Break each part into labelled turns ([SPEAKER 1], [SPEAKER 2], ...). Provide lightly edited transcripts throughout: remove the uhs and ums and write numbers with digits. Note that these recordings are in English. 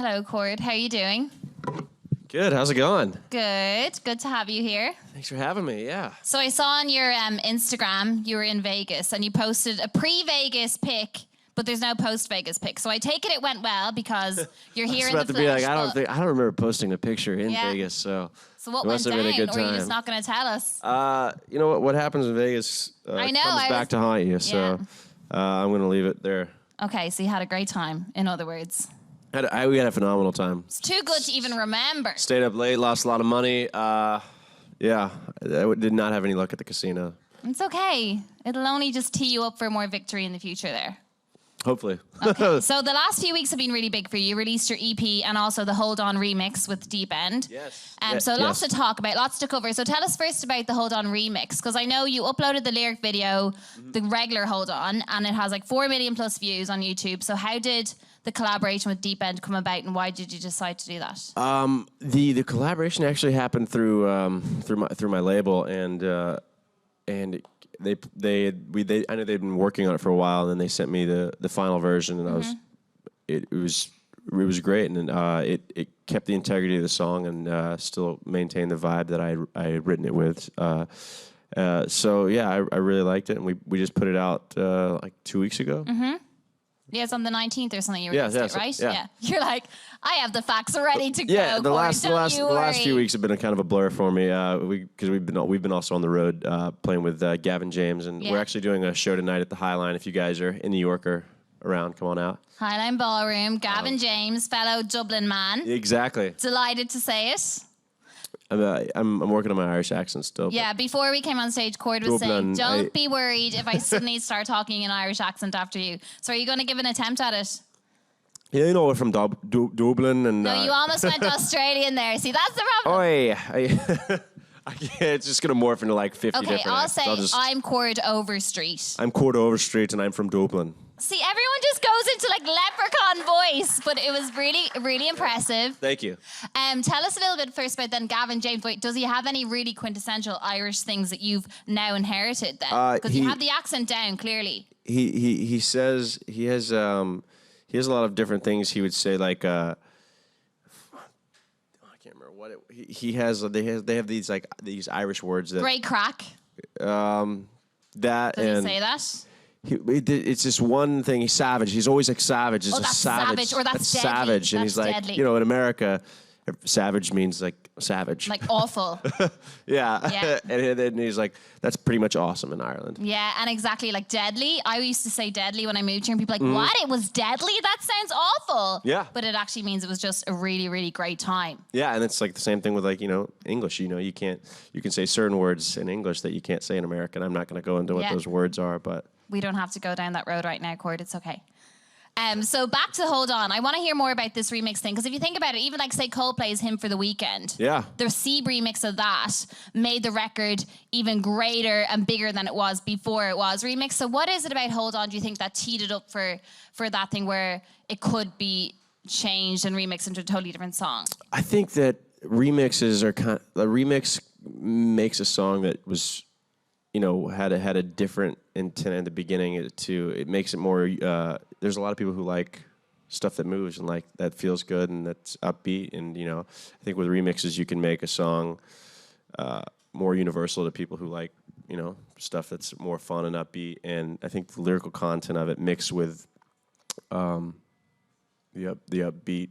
[SPEAKER 1] Hello, Chord. How are you doing?
[SPEAKER 2] Good. How's it going?
[SPEAKER 1] Good. Good to have you here.
[SPEAKER 2] Thanks for having me. Yeah.
[SPEAKER 1] So I saw on your Instagram you were in Vegas and you posted a pre-Vegas pic, but there's no post-Vegas pic. So I take it went well because you're here in the flesh.
[SPEAKER 2] I don't remember posting a picture in Vegas. So
[SPEAKER 1] what went down?
[SPEAKER 2] Been a good time.
[SPEAKER 1] Or are you just not going to tell us?
[SPEAKER 2] You know what happens in Vegas comes back to haunt you. So I'm going to leave it there.
[SPEAKER 1] Okay. So you had a great time. In other words.
[SPEAKER 2] We had a phenomenal time.
[SPEAKER 1] It's too good to even remember.
[SPEAKER 2] Stayed up late, lost a lot of money. I did not have any luck at the casino.
[SPEAKER 1] It's okay. It'll only just tee you up for more victory in the future there.
[SPEAKER 2] Hopefully.
[SPEAKER 1] Okay. So the last few weeks have been really big for you. You released your EP and also the Hold On remix with Deepend.
[SPEAKER 2] Yes.
[SPEAKER 1] So lots to talk about, lots to cover. So tell us first about the Hold On remix, because I know you uploaded the lyric video, the regular Hold On, and it has like 4 million plus views on YouTube. So how did the collaboration with Deepend come about, and why did you decide to do that?
[SPEAKER 2] The collaboration actually happened through my label, and I know they'd been working on it for a while, and then they sent me the final version, and it was great, and it kept the integrity of the song and still maintained the vibe that I had written it with. So yeah, I really liked it, and we just put it out like 2 weeks ago.
[SPEAKER 1] Yeah, it's on the 19th or something. You released it, right?
[SPEAKER 2] Yeah.
[SPEAKER 1] You're like, I have the facts ready to go.
[SPEAKER 2] Yeah, the last
[SPEAKER 1] few
[SPEAKER 2] weeks have been a kind of a blur for me because we've been also on the road playing with Gavin James, and we're actually doing a show tonight at the Highline. If you guys are in New York or around, come on out.
[SPEAKER 1] Highline Ballroom, Gavin James, fellow Dublin man.
[SPEAKER 2] Exactly.
[SPEAKER 1] Delighted to say it.
[SPEAKER 2] I'm working on my Irish accent still.
[SPEAKER 1] Yeah, before we came on stage, Chord was saying, don't be worried if I suddenly start talking an Irish accent after you. So are you going to give an attempt at it?
[SPEAKER 2] Yeah, you know, we're from Dublin. And,
[SPEAKER 1] no, you almost went Australian there. See, that's the problem.
[SPEAKER 2] It's just going to morph into like 50 different accents.
[SPEAKER 1] I'll say I'm Chord Overstreet.
[SPEAKER 2] I'm Chord Overstreet, and I'm from Dublin.
[SPEAKER 1] See, everyone just goes into like leprechaun voice, but it was really, really impressive.
[SPEAKER 2] Thank you.
[SPEAKER 1] Tell us a little bit first about then Gavin James. Wait, does he have any really quintessential Irish things that you've now inherited then? Because you have the accent down clearly.
[SPEAKER 2] He says he has a lot of different things he would say, like I can't remember what he has. They have these Irish words that
[SPEAKER 1] great crack.
[SPEAKER 2] That
[SPEAKER 1] does he say that?
[SPEAKER 2] It's just one thing. He's savage. He's always like savage. It's
[SPEAKER 1] that's savage, or that's deadly.
[SPEAKER 2] Savage, and
[SPEAKER 1] that's
[SPEAKER 2] he's like,
[SPEAKER 1] deadly.
[SPEAKER 2] You know, in America, savage means like savage,
[SPEAKER 1] like awful.
[SPEAKER 2] yeah. And then he's like, that's pretty much awesome in Ireland.
[SPEAKER 1] Yeah, and exactly like deadly. I used to say deadly when I moved here, and people were like, what? It was deadly? That sounds awful.
[SPEAKER 2] Yeah,
[SPEAKER 1] but it actually means it was just a really, really great time.
[SPEAKER 2] Yeah, and it's like the same thing with like English. You can say certain words in English that you can't say in American. I'm not going to go into what those words are, but.
[SPEAKER 1] We don't have to go down that road right now, Chord. It's okay. So back to Hold On. I want to hear more about this remix thing, because if you think about it, even like say Coldplay's Hymn for the Weekend.
[SPEAKER 2] Yeah.
[SPEAKER 1] The C remix of that made the record even greater and bigger than it was before it was remixed. So what is it about Hold On, do you think, that teed it up for that thing where it could be changed and remixed into a totally different song?
[SPEAKER 2] I think that remixes are a remix makes a song that was, had a different intent in the beginning. It makes it more. There's a lot of people who like stuff that moves and like that feels good and that's upbeat. And I think with remixes you can make a song more universal to people who like stuff that's more fun and upbeat. And I think the lyrical content of it mixed with the upbeat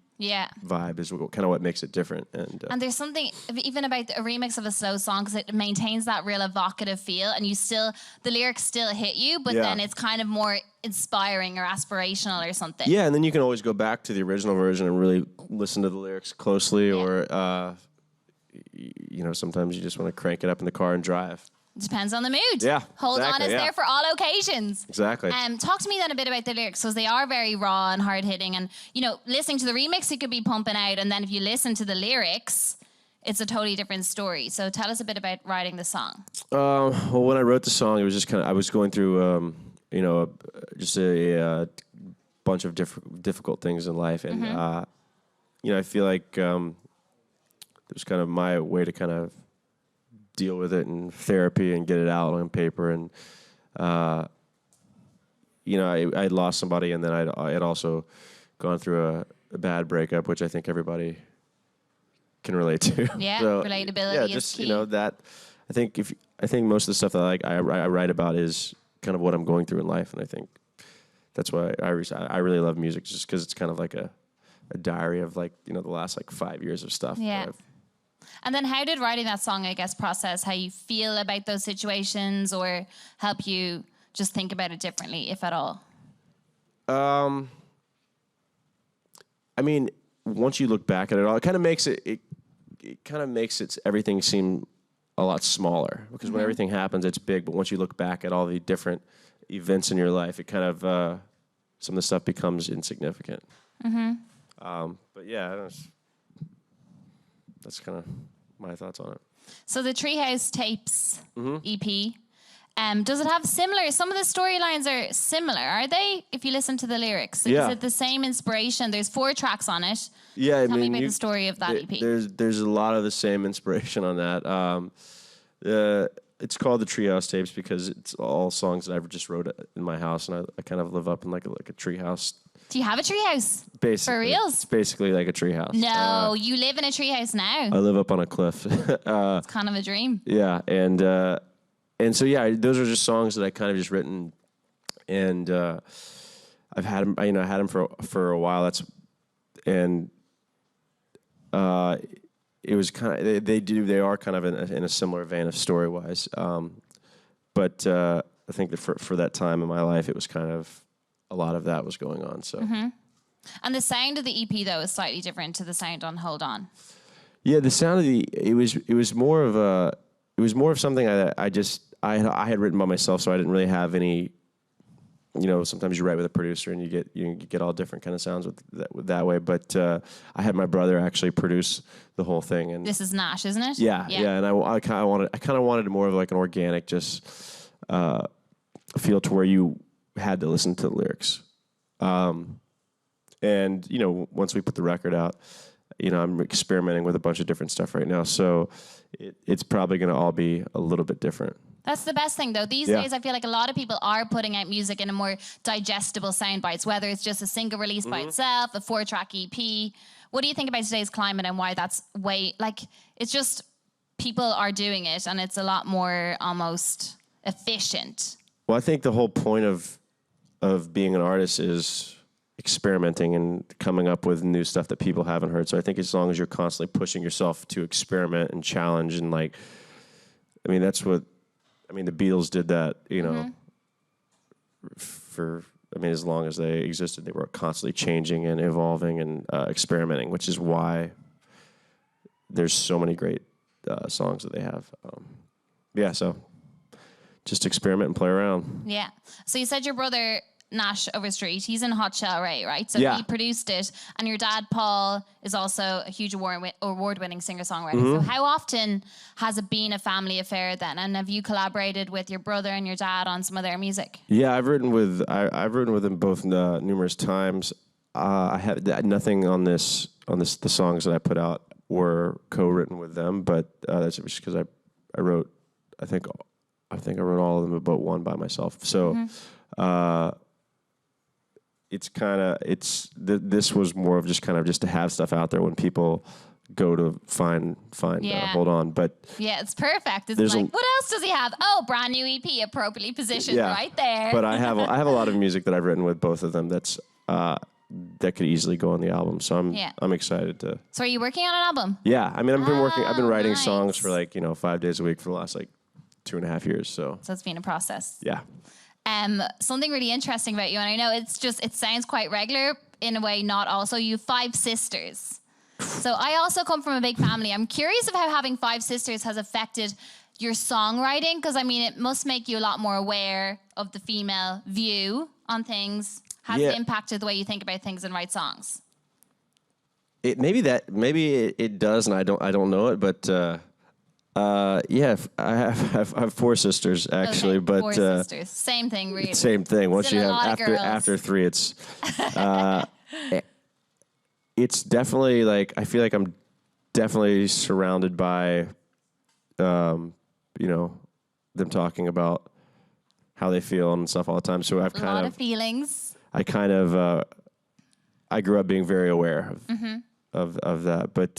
[SPEAKER 2] vibe is kind of what makes it different. And
[SPEAKER 1] there's something even about a remix of a slow song, because it maintains that real evocative feel, and the lyrics still hit you, but then it's kind of more inspiring or aspirational or something.
[SPEAKER 2] Yeah, and then you can always go back to the original version and really listen to the lyrics closely, or sometimes you just want to crank it up in the car and drive.
[SPEAKER 1] Depends on the mood.
[SPEAKER 2] Yeah.
[SPEAKER 1] Hold On is there for all occasions.
[SPEAKER 2] Exactly.
[SPEAKER 1] Talk to me then a bit about the lyrics, because they are very raw and hard hitting. And, listening to the remix, it could be pumping out. And then if you listen to the lyrics, it's a totally different story. So tell us a bit about writing the song. Well,
[SPEAKER 2] when I wrote the song, it was just I was going through, just a bunch of difficult things in life. And, I feel like it was kind of my way to kind of deal with it in therapy and get it out on paper. And I lost somebody, and then I had also gone through a bad breakup, which I think everybody can relate to.
[SPEAKER 1] Yeah,
[SPEAKER 2] So,
[SPEAKER 1] relatability is
[SPEAKER 2] just
[SPEAKER 1] key.
[SPEAKER 2] that. I think most of the stuff that I write about is kind of what I'm going through in life, and I think that's why I really love music, just because it's kind of like a diary of like the last like 5 years of stuff.
[SPEAKER 1] Yeah. And then how did writing that song, I guess, process how you feel about those situations, or help you just think about it differently, if at all?
[SPEAKER 2] I mean, once you look back at it all, it kind of makes it kind of makes everything seem a lot smaller, because when everything happens, it's big. But once you look back at all the different events in your life, it kind of some of the stuff becomes insignificant. But yeah, that's kind of my thoughts on it.
[SPEAKER 1] So the Treehouse Tapes EP, does it have similar? Some of the storylines are similar, are they? If you listen to the lyrics,
[SPEAKER 2] Yeah.
[SPEAKER 1] Is it the same inspiration? There's 4 tracks on it.
[SPEAKER 2] Yeah,
[SPEAKER 1] Tell me about the story of that EP.
[SPEAKER 2] There's a lot of the same inspiration on that. It's called the Treehouse Tapes because it's all songs that I've just wrote in my house, and I kind of live up in like a treehouse.
[SPEAKER 1] Do you have a treehouse?
[SPEAKER 2] Basically,
[SPEAKER 1] For reals?
[SPEAKER 2] It's basically like a treehouse.
[SPEAKER 1] No, you live in a treehouse now.
[SPEAKER 2] I live up on a cliff.
[SPEAKER 1] It's kind of a dream.
[SPEAKER 2] Yeah, and so yeah, those are just songs that I kind of just written, and I've had them. I had them for a while. It was kind of they are kind of in a similar vein of story wise, but I think that for that time in my life, it was kind of a lot of that was going on. So,
[SPEAKER 1] And the sound of the EP though is slightly different to the sound on Hold On.
[SPEAKER 2] yeah, the sound of it was more of something I had written by myself, so I didn't really have any. Sometimes you write with a producer and you get all different kind of sounds with that way. But I had my brother actually produce the whole thing, and
[SPEAKER 1] This is Nash, isn't it?
[SPEAKER 2] yeah. And I kind of wanted more of like an organic, just feel to where you had to listen to the lyrics. And once we put the record out, I'm experimenting with a bunch of different stuff right now, so it's probably going to all be a little bit different.
[SPEAKER 1] That's the best thing, though. These days, I feel like a lot of people are putting out music in a more digestible sound bites, whether it's just a single release by itself, a 4-track EP. What do you think about today's climate and why that's it's just people are doing it and it's a lot more almost efficient?
[SPEAKER 2] Well, I think the whole point of being an artist is experimenting and coming up with new stuff that people haven't heard. So I think as long as you're constantly pushing yourself to experiment and challenge and that's what... the Beatles did that, for as long as they existed. They were constantly changing and evolving and experimenting, which is why there's so many great songs that they have. So just experiment and play around.
[SPEAKER 1] Yeah. So you said your brother Nash Overstreet, he's in Hot Shell Ray, right? So he produced it, and your dad Paul is also a huge award-winning singer-songwriter. So how often has it been a family affair then? And have you collaborated with your brother and your dad on some of their music?
[SPEAKER 2] Yeah, I've written with them both numerous times. I have nothing on this. The songs that I put out were co-written with them, but that's just because I wrote. I think I wrote all of them but one by myself. So. This was more of just to have stuff out there when people go to find Hold On. But
[SPEAKER 1] yeah, it's perfect. It's like, what else does he have? Oh, brand new EP, appropriately positioned right there.
[SPEAKER 2] But I have a lot of music that I've written with both of them that's that could easily go on the album. So I'm excited to.
[SPEAKER 1] So are you working on an album?
[SPEAKER 2] Yeah, I've been writing songs for 5 days a week for the last 2.5 years. So
[SPEAKER 1] it's been a process.
[SPEAKER 2] Yeah.
[SPEAKER 1] Something really interesting about you, and I know it sounds quite regular in a way, not also. You have 5 sisters. So I also come from a big family. I'm curious of how having 5 sisters has affected your songwriting, because it must make you a lot more aware of the female view on things. Has it impacted the way you think about things and write songs?
[SPEAKER 2] Maybe it does, and I don't know it, but. I have 4 sisters actually,
[SPEAKER 1] okay,
[SPEAKER 2] but
[SPEAKER 1] 4 sisters. Same thing, really.
[SPEAKER 2] Same thing. Once you have after 3, it's it's definitely I feel like I'm definitely surrounded by, them talking about how they feel and stuff all the time. So I've
[SPEAKER 1] a lot of feelings.
[SPEAKER 2] I kind of I grew up being very aware of that. But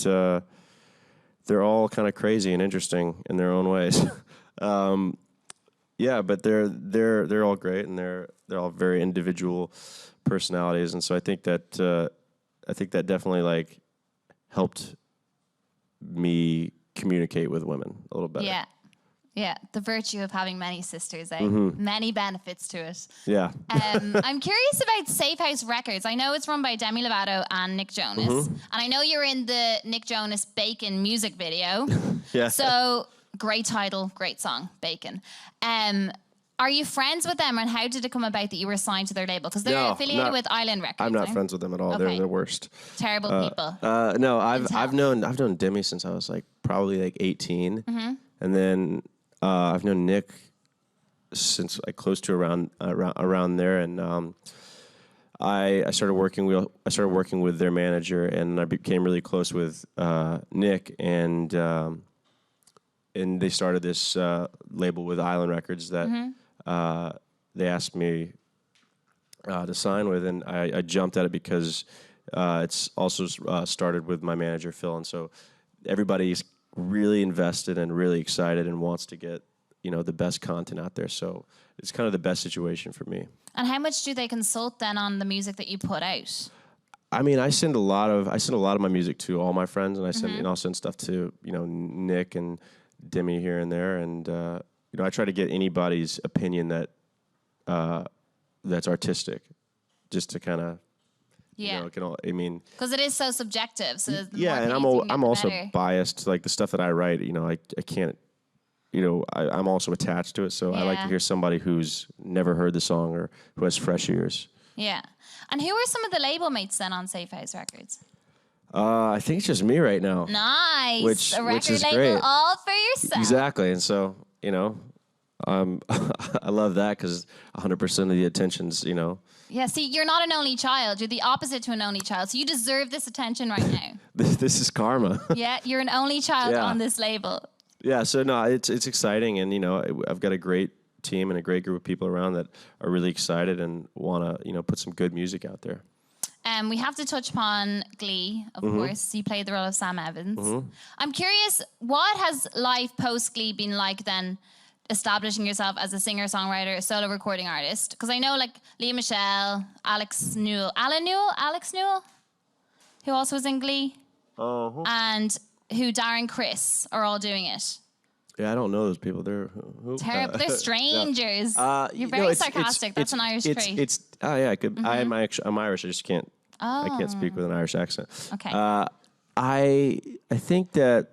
[SPEAKER 2] they're all kind of crazy and interesting in their own ways. Yeah, but they're all great, and they're all very individual personalities, and so I think that definitely like helped me communicate with women a little better.
[SPEAKER 1] Yeah. Yeah, the virtue of having many sisters, many benefits to it.
[SPEAKER 2] Yeah.
[SPEAKER 1] I'm curious about Safe House Records. I know it's run by Demi Lovato and Nick Jonas. And I know you're in the Nick Jonas Bacon music video.
[SPEAKER 2] Yeah.
[SPEAKER 1] So, great title, great song, Bacon. Are you friends with them, and how did it come about that you were signed to their label? Because they're affiliated with Island Records.
[SPEAKER 2] I'm not friends with them at all. Okay. They're the worst.
[SPEAKER 1] Terrible people.
[SPEAKER 2] No, I've known Demi since I was like probably like 18, and then I've known Nick since like close to around there, and I started working with their manager, and I became really close with Nick, and they started this label with Island Records that they asked me to sign with, and I jumped at it because it's also started with my manager Phil, and so everybody's really invested and really excited and wants to get the best content out there. So it's kind of the best situation for me.
[SPEAKER 1] And how much do they consult then on the music that you put out?
[SPEAKER 2] I mean, I send a lot of my music to all my friends, and I'll send stuff to Nick and Demi here and there, and I try to get anybody's opinion that's artistic, just to kind of
[SPEAKER 1] because it is so subjective. So
[SPEAKER 2] and I'm also biased. Like the stuff that I write, I can't. I'm also attached to it, so I like to hear somebody who's never heard the song or who has fresh ears. Yeah.
[SPEAKER 1] And who are some of the label mates then on Safe House Records?
[SPEAKER 2] I think it's just me right now.
[SPEAKER 1] Nice.
[SPEAKER 2] Which is
[SPEAKER 1] label
[SPEAKER 2] great.
[SPEAKER 1] All for yourself.
[SPEAKER 2] Exactly. And so, I love that because 100% of the attention's,
[SPEAKER 1] Yeah, see, you're not an only child. You're the opposite to an only child. So you deserve this attention right now.
[SPEAKER 2] This is karma.
[SPEAKER 1] Yeah, you're an only child on this label.
[SPEAKER 2] Yeah, so no, it's exciting. And, I've got a great team and a great group of people around that are really excited and want to, put some good music out there.
[SPEAKER 1] We have to touch upon Glee, of course. You played the role of Sam Evans. I'm curious, what has life post-Glee been like then, establishing yourself as a singer-songwriter, a solo recording artist? Because I know like Leah Michelle, Alex Newell, who also was in Glee, and who Darren Criss are all doing it.
[SPEAKER 2] Yeah, I don't know those people. They're
[SPEAKER 1] terrible. They're strangers. You're very sarcastic. That's an Irish trait.
[SPEAKER 2] I could. I'm Irish. I just can't. I can't speak with an Irish accent.
[SPEAKER 1] Okay.
[SPEAKER 2] I think that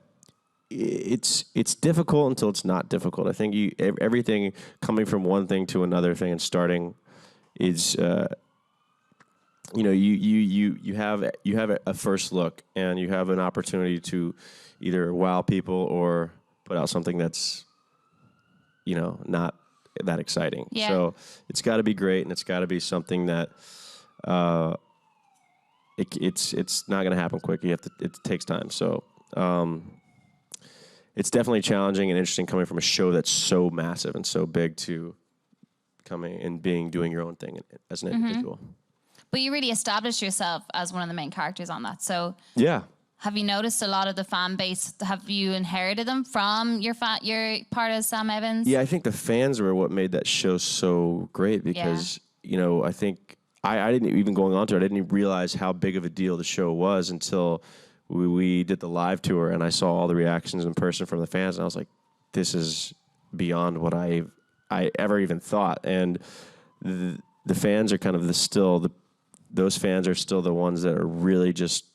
[SPEAKER 2] it's difficult until it's not difficult. I think everything coming from one thing to another thing and starting is you have a first look, and you have an opportunity to either wow people or put out something that's not that exciting.
[SPEAKER 1] Yeah.
[SPEAKER 2] So it's got to be great, and it's got to be something that it's not going to happen quick. It takes time. So it's definitely challenging and interesting coming from a show that's so massive and so big to coming and doing your own thing as an individual.
[SPEAKER 1] But you really established yourself as one of the main characters on that. So
[SPEAKER 2] yeah.
[SPEAKER 1] Have you noticed a lot of the fan base? Have you inherited them from your part of Sam Evans?
[SPEAKER 2] Yeah, I think the fans were what made that show so great because, I think I didn't even going on to it, I didn't even realize how big of a deal the show was until we did the live tour and I saw all the reactions in person from the fans, and I was like, this is beyond what I ever even thought. And the fans are kind of those fans are still the ones that are really just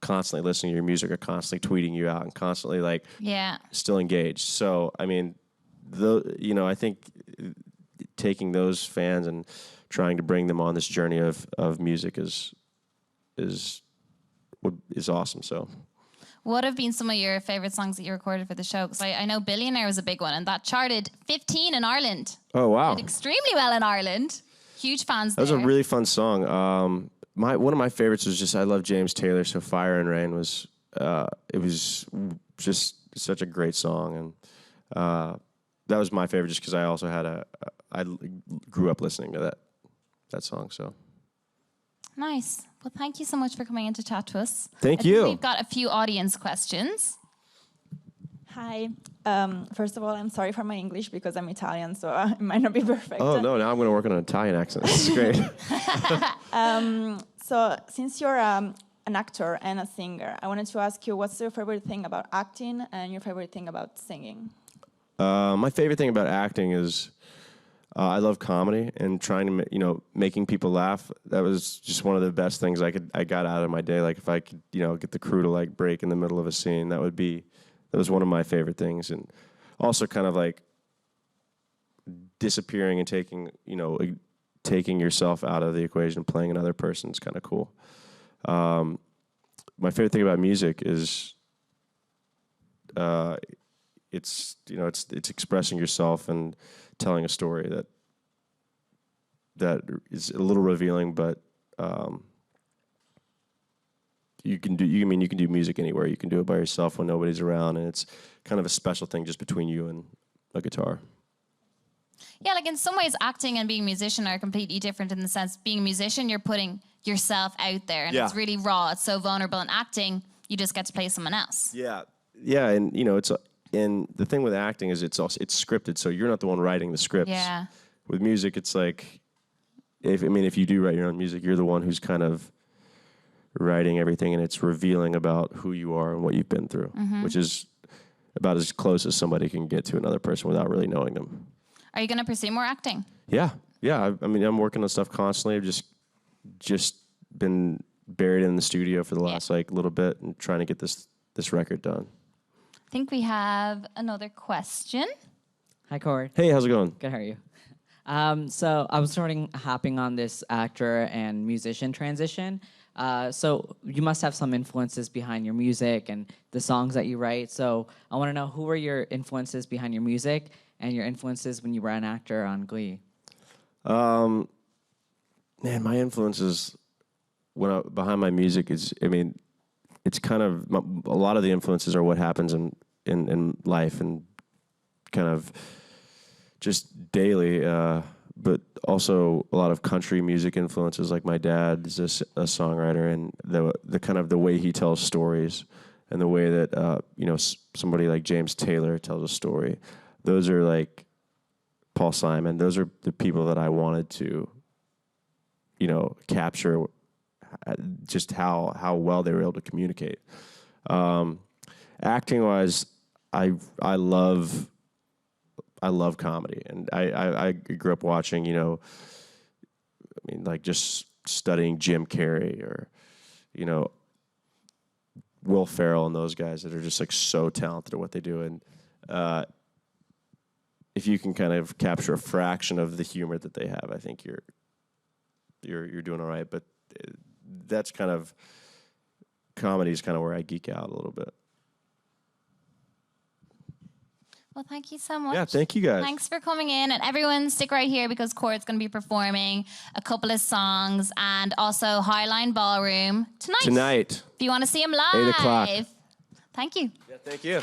[SPEAKER 2] constantly listening to your music or constantly tweeting you out and constantly still engaged. So I mean, I think taking those fans and trying to bring them on this journey of music is awesome. So
[SPEAKER 1] what have been some of your favorite songs that you recorded for the show? Because I know Billionaire was a big one, and that charted 15 in Ireland.
[SPEAKER 2] Oh wow,
[SPEAKER 1] did extremely well in Ireland. Huge fans.
[SPEAKER 2] That was a really fun song. One of my favorites was just I love James Taylor, so Fire and Rain was it was just such a great song, and that was my favorite just because I also had I grew up listening to that song. So
[SPEAKER 1] Nice. Well, thank you so much for coming in to chat to us.
[SPEAKER 2] Thank you.
[SPEAKER 1] We've got a few audience questions.
[SPEAKER 3] Hi. First of all, I'm sorry for my English because I'm Italian, so it might not be perfect.
[SPEAKER 2] Oh, no, now I'm going to work on an Italian accent. This is great.
[SPEAKER 3] So since you're an actor and a singer, I wanted to ask you, what's your favorite thing about acting and your favorite thing about singing?
[SPEAKER 2] My favorite thing about acting is I love comedy and trying to, making people laugh. That was just one of the best things I got out of my day. Like if I could, get the crew to like break in the middle of a scene, that was one of my favorite things. And also kind of like disappearing and taking yourself out of the equation, playing another person is kind of cool. My favorite thing about music is it's expressing yourself and telling a story that is a little revealing, but you can do music anywhere. You can do it by yourself when nobody's around, and it's kind of a special thing just between you and a guitar.
[SPEAKER 1] Yeah, like in some ways, acting and being a musician are completely different in the sense being a musician, you're putting yourself out there, and it's really raw. It's so vulnerable. In acting, you just get to play someone else.
[SPEAKER 2] Yeah, and and the thing with acting is it's scripted, so you're not the one writing the scripts.
[SPEAKER 1] Yeah.
[SPEAKER 2] With music, it's like if you do write your own music, you're the one who's kind of writing everything, and it's revealing about who you are and what you've been through, which is about as close as somebody can get to another person without really knowing them.
[SPEAKER 1] Are you going to pursue more acting?
[SPEAKER 2] Yeah. I'm working on stuff constantly. I've just been buried in the studio for the last little bit and trying to get this record done.
[SPEAKER 1] I think we have another question.
[SPEAKER 4] Hi, Chord.
[SPEAKER 2] Hey, how's it going?
[SPEAKER 4] Good, how are you? So I was hopping on this actor and musician transition. So you must have some influences behind your music and the songs that you write. So I want to know, who were your influences behind your music and your influences when you were an actor on Glee?
[SPEAKER 2] Man, my influences behind my music is, it's kind of, a lot of the influences are what happens in life and kind of just daily, but also a lot of country music influences. Like my dad is a songwriter, and the kind of the way he tells stories and the way that somebody like James Taylor tells a story. Those are like Paul Simon. Those are the people that I wanted to, capture just how well they were able to communicate. Acting wise, I love comedy, and I grew up watching, just studying Jim Carrey or, Will Ferrell and those guys that are just like so talented at what they do. And if you can kind of capture a fraction of the humor that they have, I think you're doing all right. But that's kind of, comedy is kind of where I geek out a little bit.
[SPEAKER 1] Well, thank you so much.
[SPEAKER 2] Yeah, thank you guys.
[SPEAKER 1] Thanks for coming in. And everyone stick right here because Chord's going to be performing a couple of songs and also Highline Ballroom tonight.
[SPEAKER 2] If you want to see him live.
[SPEAKER 1] 8 o'clock. Thank you.
[SPEAKER 2] Yeah, thank you.